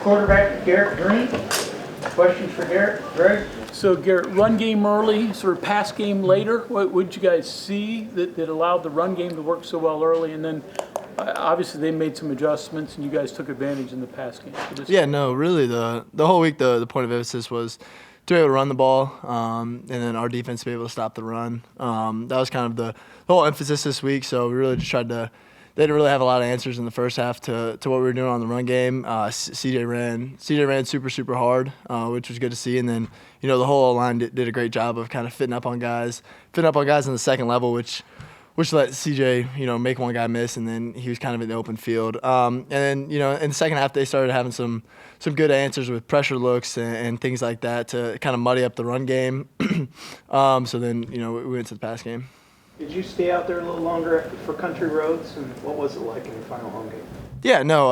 quarterback, Garrett Greene. Questions for Garrett? Greg? So, Garrett, run game early, sort of pass game later. What did you guys see that allowed the run game to work so well early? And then, obviously, they made some adjustments, and you guys took advantage in the pass game. Yeah, no, really, the whole week, the point of emphasis was to be able to run the ball, and then our defense to be able to stop the run. That was kind of the whole emphasis this week. So we really just tried to. They didn't really have a lot of answers in the first half to what we were doing on the run game. CJ ran super hard, which was good to see. And then the whole line did a great job of kind of fitting up on guys in the second level, which let CJ make one guy miss, and then he was kind of in the open field. And then in the second half they started having some good answers with pressure looks and things like that to kind of muddy up the run game. So then we went to the pass game. Did you stay out there a little longer for Country Roads, and what was it like in your final home game? Yeah, no,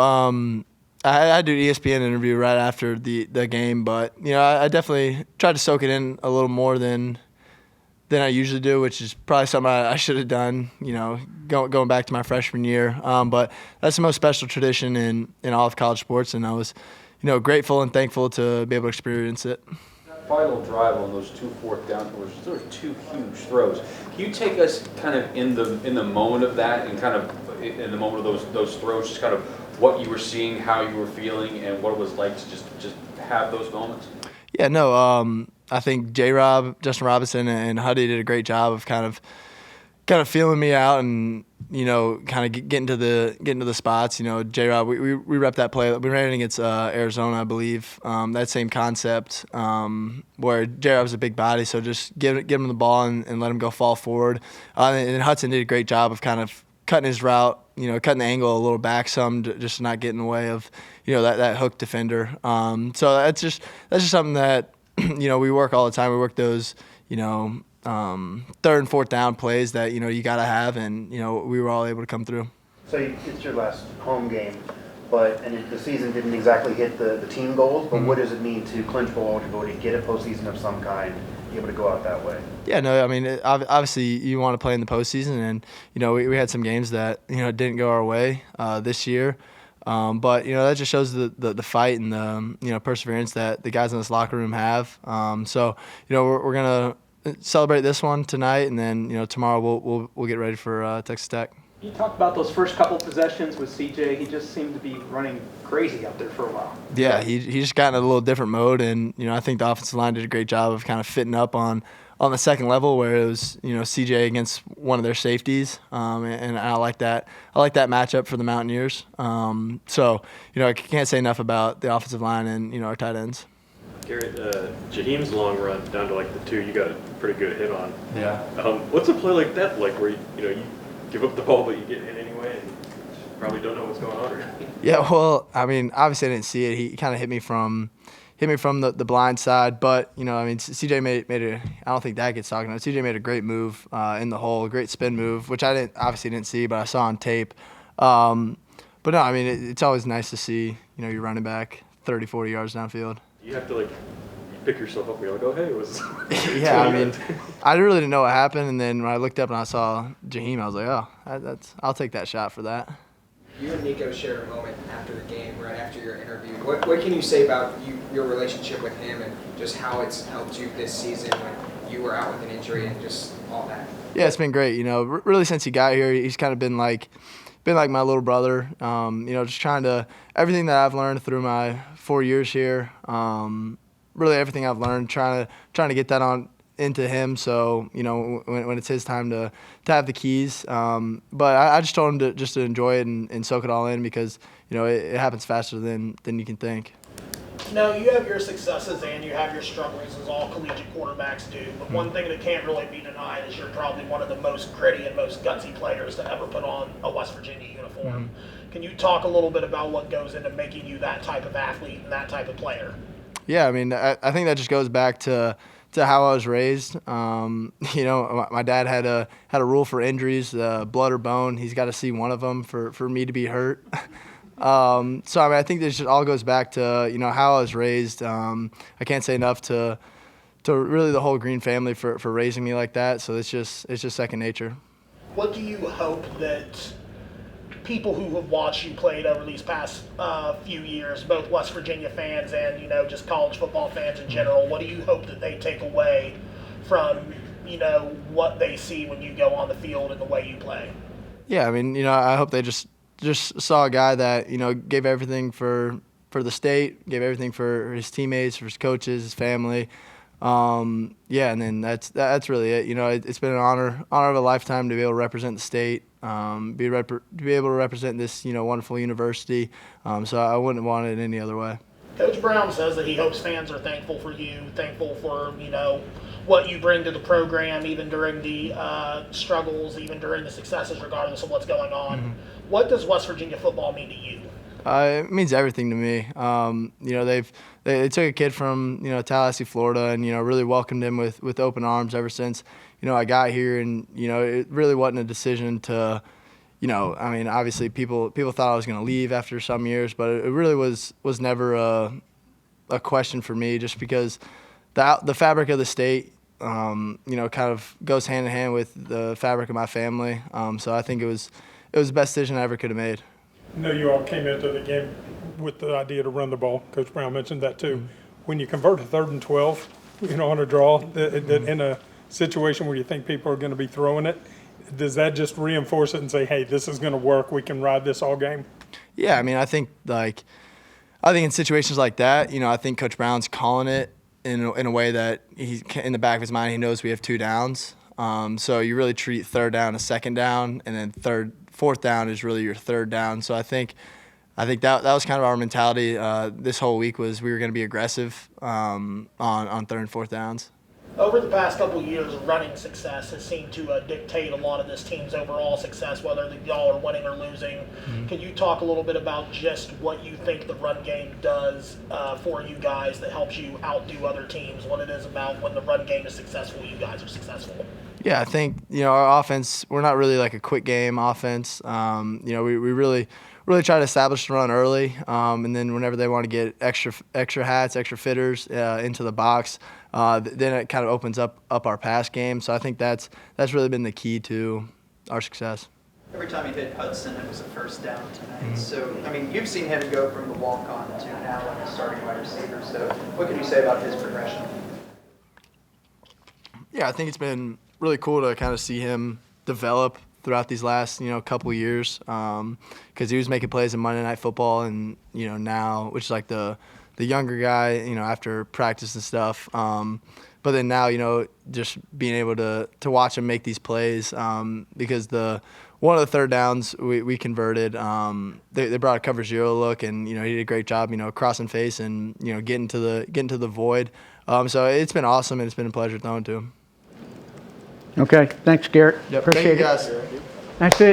I did an ESPN interview right after the game, but I definitely tried to soak it in a little more than I usually do, which is probably something I should have done, going back to my freshman year. But that's the most special tradition in all of college sports, and I was, grateful and thankful to be able to experience it. Final drive on those 2 fourth down throws, those are 2 huge throws. Can you take us kind of in the moment of that, and kind of in the moment of those throws, just kind of what you were seeing, how you were feeling, and what it was like to just have those moments? Yeah, no, I think Justin Robinson, and Huddy did a great job of kind of feeling me out and kind of getting to the spots. J-Rob, we rep that play. We ran it against Arizona, I believe. That same concept where J-Rob's a big body, so just give him the ball and let him go fall forward. And Hudson did a great job of kind of cutting his route, cutting the angle a little back some, just to not get in the way of that hook defender. So that's just something that we work all the time. We work those third and fourth down plays that you got to have, and we were all able to come through. So it's your last home game, and the season didn't exactly hit the team goals. But what does it mean to clinch bowl eligibility, get a postseason of some kind, be able to go out that way? Yeah, no, I mean obviously you want to play in the postseason, and we had some games that didn't go our way this year. But that just shows the fight and the perseverance that the guys in this locker room have. So we're gonna celebrate this one tonight, and then tomorrow we'll get ready for Texas Tech. You talked about those first couple possessions with CJ. He just seemed to be running crazy out there for a while. Yeah, he just got in a little different mode, and I think the offensive line did a great job of kind of fitting up on the second level where it was CJ against one of their safeties, and I like that. I like that matchup for the Mountaineers. So I can't say enough about the offensive line and our tight ends. Garrett, Jaheim's long run down to like the 2, you got a pretty good hit on. Yeah. What's a play like that like, where you give up the ball but you get hit anyway, and probably don't know what's going on? Yeah, well, I mean, obviously I didn't see it. He kind of hit me from the blind side, but CJ made a. I don't think that gets talking about. CJ made a great move in the hole, a great spin move, which I didn't see, but I saw on tape. But no, I mean it's always nice to see your running back 30, 40 yards downfield. You have to you pick yourself up and you're like, oh hey, what's yeah, I mean, I really didn't know what happened, and then when I looked up and I saw Jaheim, I was like, oh, I'll take that shot for that. You and Nico shared a moment after the game, right after your interview. What can you say about your relationship with him and just how it's helped you this season when you were out with an injury and just all that? Yeah, it's been great. Really since he got here, he's kind of been like my little brother. Just trying to everything that I've learned through my 4 years here. Really everything I've learned, trying to get that on into him. So when it's his time to have the keys. But I just told him to enjoy it and soak it all in, because it happens faster than you can think. No, you have your successes and you have your struggles, as all collegiate quarterbacks do. But one thing that can't really be denied is you're probably one of the most gritty and most gutsy players to ever put on a West Virginia uniform. Can you talk a little bit about what goes into making you that type of athlete and that type of player? Yeah, I mean, I think that just goes back to how I was raised. My dad had a rule for injuries, blood or bone. He's got to see one of them for me to be hurt. So I mean, I think this just all goes back to how I was raised. I can't say enough to really the whole Greene family for raising me like that. So it's just second nature. What do you hope that people who have watched you played over these past few years, both West Virginia fans and just college football fans in general, what do you hope that they take away from what they see when you go on the field and the way you play? Yeah, I mean, I hope they just saw a guy that gave everything for the state, gave everything for his teammates, for his coaches, his family. Yeah, and then that's really it. It's been an honor of a lifetime to be able to represent the state, be able to represent this wonderful university. So I wouldn't want it any other way. Coach Brown says that he hopes fans are thankful for you, thankful for what you bring to the program, even during the struggles, even during the successes, regardless of what's going on. Mm-hmm. What does West Virginia football mean to you? It means everything to me. They took a kid from Tallahassee, Florida, and really welcomed him with open arms ever since I got here. And it really wasn't a decision to, I mean, obviously people thought I was going to leave after some years, but it really was never a question for me, just because the fabric of the state, kind of goes hand in hand with the fabric of my family. So I think it was the best decision I ever could have made. I know you all came into the game with the idea to run the ball. Coach Brown mentioned that too. Mm-hmm. When you convert a 3rd and 12, on a draw, in a situation where you think people are going to be throwing it, does that just reinforce it and say, hey, this is going to work, we can ride this all game? Yeah, I mean, I think in situations like that, I think Coach Brown's calling it in a way that he's in the back of his mind, he knows we have 2 downs. So you really treat 3rd down as 2nd down, and then 4th down is really your 3rd down. So I think that was kind of our mentality this whole week, was we were going to be aggressive on 3rd and 4th downs. Over the past couple of years, running success has seemed to dictate a lot of this team's overall success, whether y'all are winning or losing. Mm-hmm. Can you talk a little bit about just what you think the run game does for you guys that helps you outdo other teams, what it is about when the run game is successful, you guys are successful? Yeah, I think, our offense, we're not really like a quick game offense. We really try to establish the run early, and then whenever they want to get extra hats, extra fitters into the box, then it kind of opens up our pass game. So I think that's really been the key to our success. Every time he hit Hudson, it was a 1st down tonight. Mm-hmm. So, I mean, you've seen him go from the walk-on to now like a starting wide receiver. So what can you say about his progression? Yeah, I think it's been really cool to kind of see him develop throughout these last couple years, because he was making plays in Monday Night Football, and now, which is like the younger guy after practice and stuff, but then now just being able to watch him make these plays, because one of the 3rd downs we converted, they brought a cover 0 look, and he did a great job crossing face and getting to the void, so it's been awesome, and it's been a pleasure throwing to him. Okay, thanks, Garrett. Yep. Appreciate Thank you, guys. That's it.